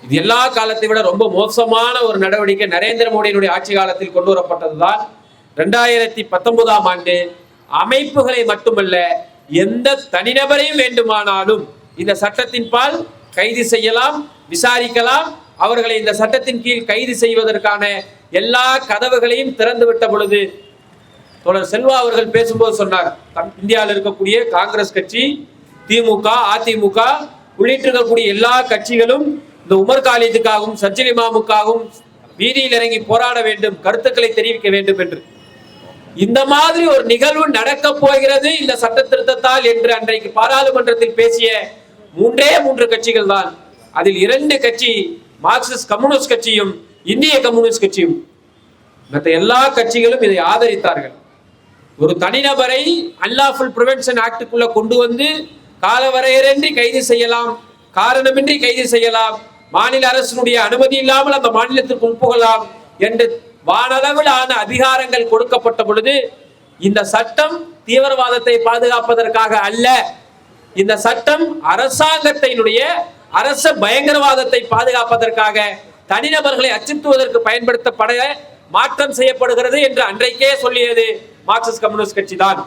இது எல்லா காலத்தை விட ரொம்ப மோசமான ஒரு நடவடிக்கை நரேந்திர மோடியினுடைய ஆட்சி காலத்தில் கொண்டு வரப்பட்டதுதான். 2019ஆம் ஆண்டு அமைப்புகளை மட்டுமல்ல எந்த தனிநபரையும் வேண்டுமானாலும் இந்த சட்டத்தின் பால் கைது செய்யலாம், விசாரிக்கலாம். அவர்களை இந்த சட்டத்தின் கீழ் கைது செய்வதற்கான எல்லா கதவுகளையும் திறந்து விட்ட பொழுது தோழர் செல்வா அவர்கள் பேசும்போது சொன்னார், இந்தியாவில் இருக்கக்கூடிய காங்கிரஸ் கட்சி, திமுக, அதிமுக உள்ளிட்டு இருக்கக்கூடிய எல்லா கட்சிகளும் இந்த உமர் காலிதுக்காகவும் சர்ஜில் இமாமுக்காகவும் வீதியில் இறங்கி போராட வேண்டும், கருத்துக்களை தெரிவிக்க வேண்டும் என்று. இந்த மாதிரி ஒரு நிகழ்வு நடக்க போகிறது இந்த சட்ட திருத்தத்தால் என்று அன்றைக்கு பாராளுமன்றத்தில் பேசிய 3 கட்சிகள் தான். அதில் 2 கட்சி மார்க்சிஸ்ட் கம்யூனிஸ்ட் கட்சியும் இந்திய கம்யூனிஸ்ட் கட்சியும். மற்ற எல்லா கட்சிகளும் இதை ஆதரித்தார்கள். ஒரு தனிநபரை அன்லாஃபுல் பிரிவென்ஷன் ஆக்டுக்குள்ள கொண்டு வந்து காலவரையறையின்றி கைது செய்யலாம், காரணமின்றி கைது செய்யலாம், மாநில அரசினுடைய அனுமதி இல்லாமல் அந்த மாநிலத்திற்கு உட்புகலாம் என்று வானளவிலான அதிகாரங்கள் கொடுக்கப்பட்ட பொழுது இந்த சட்டம் தீவிரவாதத்தை பாதுகாப்பதற்காக அல்ல, இந்த சட்டம் அரசாங்கத்தினுடைய அரச பயங்கரவாதத்தை பாதுகாப்பதற்காக தனிநபர்களை அச்சுறுத்துவதற்கு பயன்படுத்தப்பட மாற்றம் செய்யப்படுகிறது என்று அன்றைக்கே சொல்லியது மார்க்சிஸ்ட் கம்யூனிஸ்ட் கட்சி தான்.